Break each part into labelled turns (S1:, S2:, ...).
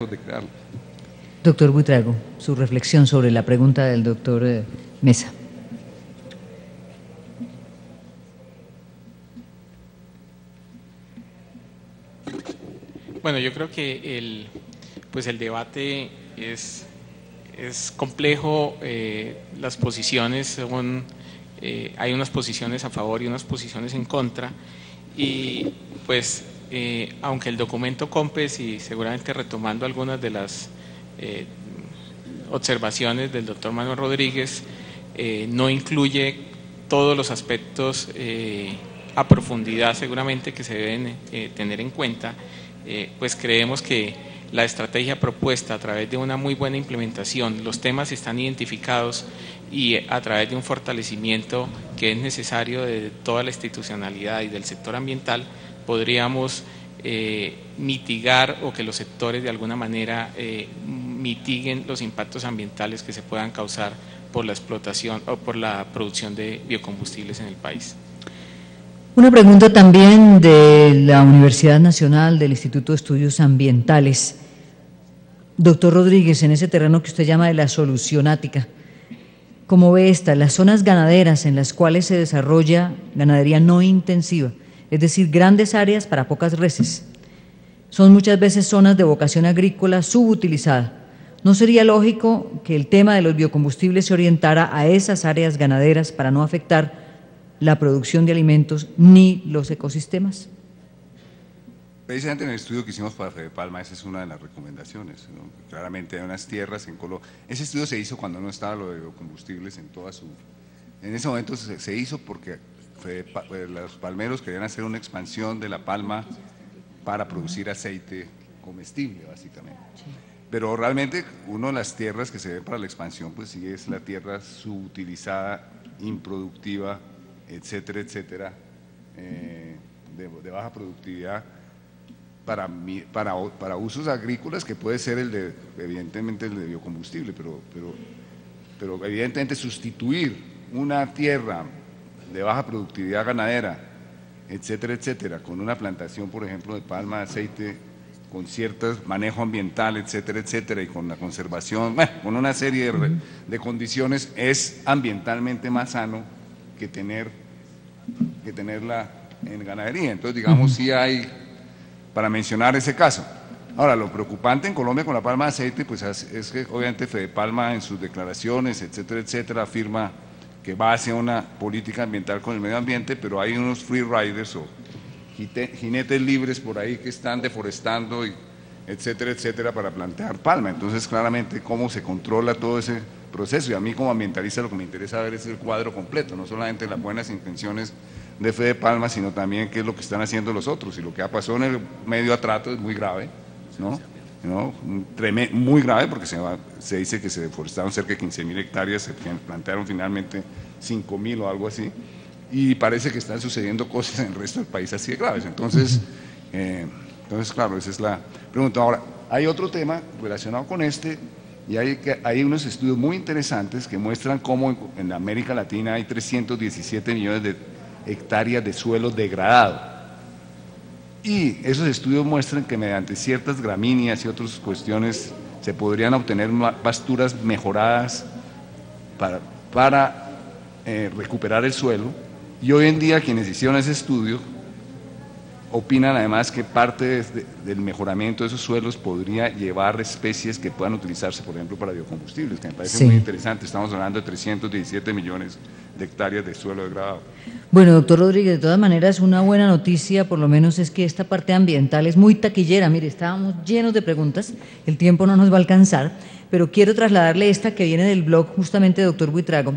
S1: de crearlo.
S2: Doctor Buitrago, su reflexión sobre la pregunta del doctor Mesa.
S3: Bueno, yo creo que el debate es complejo, las posiciones son, hay unas posiciones a favor y unas posiciones en contra, y pues aunque el documento COMPES, y seguramente retomando algunas de las observaciones del doctor Manuel Rodríguez, no incluye todos los aspectos a profundidad seguramente que se deben tener en cuenta, pues creemos que la estrategia propuesta a través de una muy buena implementación, los temas están identificados y a través de un fortalecimiento que es necesario de toda la institucionalidad y del sector ambiental, podríamos mitigar o que los sectores de alguna manera mitiguen los impactos ambientales que se puedan causar por la explotación o por la producción de biocombustibles en el país.
S2: Una pregunta también de la Universidad Nacional del Instituto de Estudios Ambientales. Doctor Rodríguez, en ese terreno que usted llama de la solucionática, ¿cómo ve las zonas ganaderas en las cuales se desarrolla ganadería no intensiva, es decir, grandes áreas para pocas reses? Son muchas veces zonas de vocación agrícola subutilizada. ¿No sería lógico que el tema de los biocombustibles se orientara a esas áreas ganaderas para no afectar la producción de alimentos ni los ecosistemas?
S1: Precisamente en el estudio que hicimos para Fedepalma, esa es una de las recomendaciones, ¿no? Claramente hay unas tierras en Colombia. Ese estudio se hizo cuando no estaba lo de biocombustibles en toda su… En ese momento se hizo porque los palmeros querían hacer una expansión de la palma para producir aceite comestible, básicamente. Sí. Pero realmente una de las tierras que se ven para la expansión, pues sí es la tierra subutilizada, improductiva, etcétera, etcétera, de baja productividad para usos agrícolas, que puede ser evidentemente el de biocombustible, pero evidentemente sustituir una tierra de baja productividad ganadera, etcétera, etcétera, con una plantación, por ejemplo, de palma de aceite, con cierto manejo ambiental, etcétera, etcétera, y con la conservación, bueno, con una serie de condiciones, es ambientalmente más sano que tenerla en ganadería. Entonces, digamos, sí hay, para mencionar ese caso. Ahora, lo preocupante en Colombia con la palma de aceite, pues es que obviamente Fedepalma en sus declaraciones, etcétera, etcétera, afirma que va hacia una política ambiental con el medio ambiente, pero hay unos free riders o jinetes libres por ahí que están deforestando, etcétera, etcétera, para plantar palma. Entonces, claramente, cómo se controla todo ese proceso, y a mí como ambientalista lo que me interesa ver es el cuadro completo, no solamente las buenas intenciones de Fedepalma, sino también qué es lo que están haciendo los otros, y lo que ha pasado en el medio atrato es muy grave, ¿no? Muy grave, porque se dice que se deforestaron cerca de 15.000 hectáreas, se plantearon finalmente 5.000 o algo así, y parece que están sucediendo cosas en el resto del país así de graves. Entonces, claro, esa es la pregunta. Ahora, hay otro tema relacionado con este, y hay unos estudios muy interesantes que muestran cómo en América Latina hay 317 millones de hectáreas de suelo degradado. Y esos estudios muestran que mediante ciertas gramíneas y otras cuestiones se podrían obtener pasturas mejoradas para recuperar el suelo. Y hoy en día quienes hicieron ese estudio opinan además que parte del mejoramiento de esos suelos podría llevar especies que puedan utilizarse, por ejemplo, para biocombustibles, que me parece muy interesante. Estamos hablando de 317 millones de hectáreas de suelo degradado.
S2: Bueno, doctor Rodríguez, de todas maneras, una buena noticia, por lo menos, es que esta parte ambiental es muy taquillera. Mire, estábamos llenos de preguntas, el tiempo no nos va a alcanzar, pero quiero trasladarle esta que viene del blog justamente de doctor Buitrago.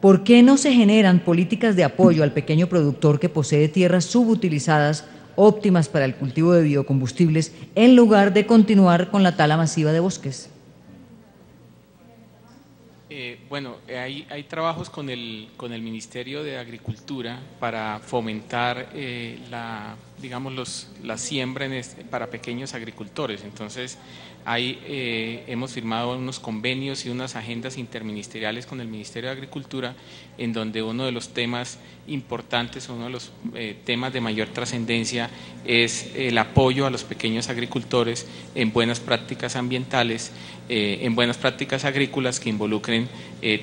S2: ¿Por qué no se generan políticas de apoyo al pequeño productor que posee tierras subutilizadas óptimas para el cultivo de biocombustibles en lugar de continuar con la tala masiva de bosques?
S3: Hay trabajos con el Ministerio de Agricultura para fomentar la siembra para pequeños agricultores. Entonces, hemos firmado unos convenios y unas agendas interministeriales con el Ministerio de Agricultura, en donde uno de los temas importantes, uno de los temas de mayor trascendencia es el apoyo a los pequeños agricultores en buenas prácticas ambientales, en buenas prácticas agrícolas que involucren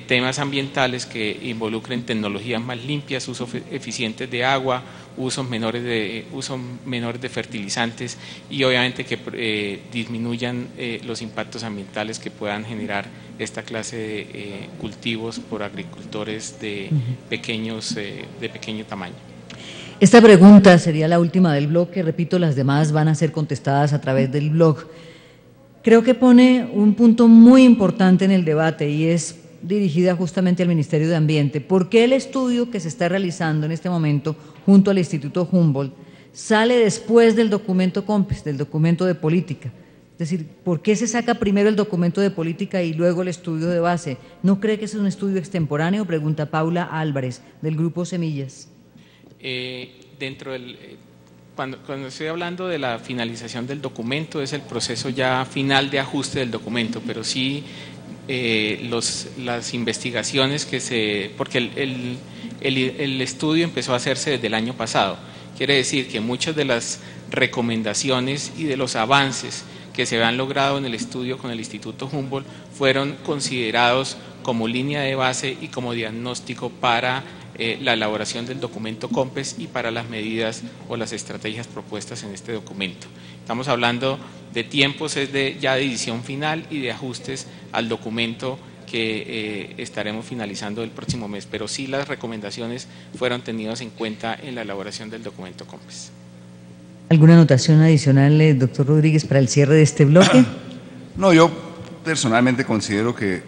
S3: temas ambientales, que involucren tecnologías más limpias, usos eficientes de agua, usos menores de fertilizantes y obviamente que disminuyan los impactos ambientales que puedan generar esta clase de cultivos por agricultores de pequeño tamaño.
S2: Esta pregunta sería la última del bloque, repito, las demás van a ser contestadas a través del blog. Creo que pone un punto muy importante en el debate y es dirigida justamente al Ministerio de Ambiente. ¿Por qué el estudio que se está realizando en este momento junto al Instituto Humboldt sale después del documento COMPES, del documento de política? Es decir, ¿por qué se saca primero el documento de política y luego el estudio de base? ¿No cree que es un estudio extemporáneo? Pregunta Paula Álvarez, del Grupo Semillas.
S3: Cuando estoy hablando de la finalización del documento, es el proceso ya final de ajuste del documento, pero sí las investigaciones porque el estudio empezó a hacerse desde el año pasado. Quiere decir que muchas de las recomendaciones y de los avances que se han logrado en el estudio con el Instituto Humboldt fueron considerados como línea de base y como diagnóstico para la elaboración del documento COMPES y para las medidas o las estrategias propuestas en este documento. Estamos hablando de tiempos ya de edición final y de ajustes al documento que estaremos finalizando el próximo mes, pero sí las recomendaciones fueron tenidas en cuenta en la elaboración del documento COMPES.
S2: ¿Alguna anotación adicional, doctor Rodríguez, para el cierre de este bloque?
S1: No, yo personalmente considero que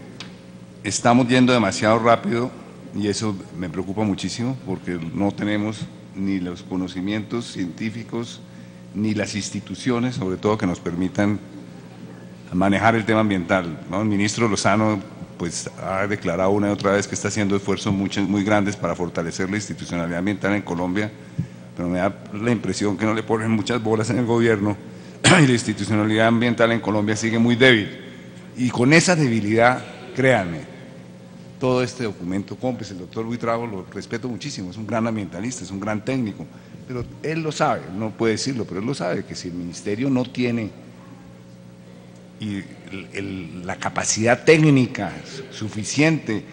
S1: estamos yendo demasiado rápido y eso me preocupa muchísimo porque no tenemos ni los conocimientos científicos ni las instituciones, sobre todo, que nos permitan manejar el tema ambiental, ¿no? El ministro Lozano pues ha declarado una y otra vez que está haciendo esfuerzos muy grandes para fortalecer la institucionalidad ambiental en Colombia, pero me da la impresión que no le ponen muchas bolas en el gobierno y la institucionalidad ambiental en Colombia sigue muy débil. Y con esa debilidad, créanme, todo este documento COMPES, el doctor Buitrago lo respeto muchísimo, es un gran ambientalista, es un gran técnico, pero él lo sabe, no puede decirlo, pero él lo sabe, que si el ministerio no tiene la capacidad técnica suficiente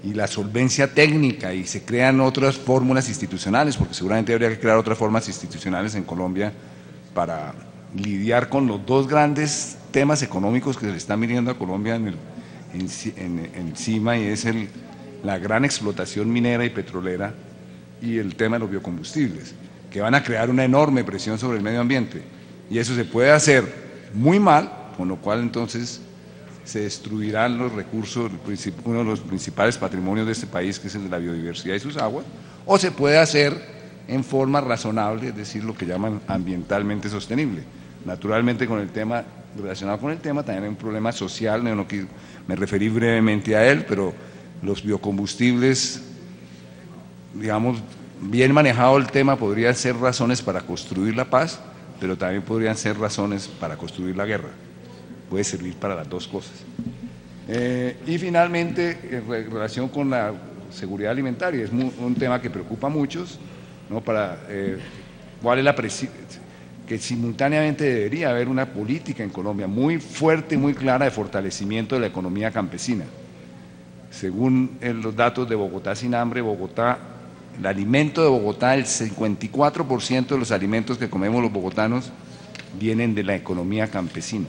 S1: y la solvencia técnica y se crean otras fórmulas institucionales, porque seguramente habría que crear otras formas institucionales en Colombia para lidiar con los dos grandes temas económicos que se le están viniendo a Colombia encima, y es la gran explotación minera y petrolera y el tema de los biocombustibles, que van a crear una enorme presión sobre el medio ambiente, y eso se puede hacer muy mal, con lo cual entonces se destruirán los recursos, uno de los principales patrimonios de este país, que es el de la biodiversidad y sus aguas, o se puede hacer en forma razonable, es decir, lo que llaman ambientalmente sostenible. Naturalmente, con el tema relacionado con el tema también hay un problema social, me referí brevemente a él, pero los biocombustibles, digamos, bien manejado el tema, podrían ser razones para construir la paz, pero también podrían ser razones para construir la guerra. Puede servir para las dos cosas. Y finalmente, en relación con la seguridad alimentaria, es un tema que preocupa a muchos, ¿no? ¿Cuál es que simultáneamente debería haber una política en Colombia muy fuerte y muy clara de fortalecimiento de la economía campesina? Según los datos de Bogotá Sin Hambre, el alimento de Bogotá, el 54% de los alimentos que comemos los bogotanos vienen de la economía campesina,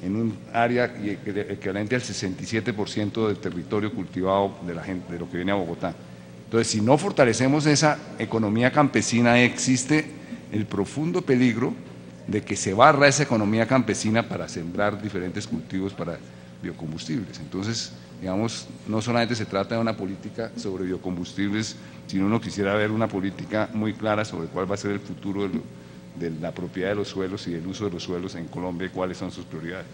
S1: en un área equivalente al 67% del territorio cultivado de la gente, de lo que viene a Bogotá. Entonces, si no fortalecemos esa economía campesina, existe el profundo peligro de que se barra esa economía campesina para sembrar diferentes cultivos para biocombustibles. Entonces, digamos, no solamente se trata de una política sobre biocombustibles, sino uno quisiera ver una política muy clara sobre cuál va a ser el futuro de la propiedad de los suelos y del uso de los suelos en Colombia y cuáles son sus prioridades.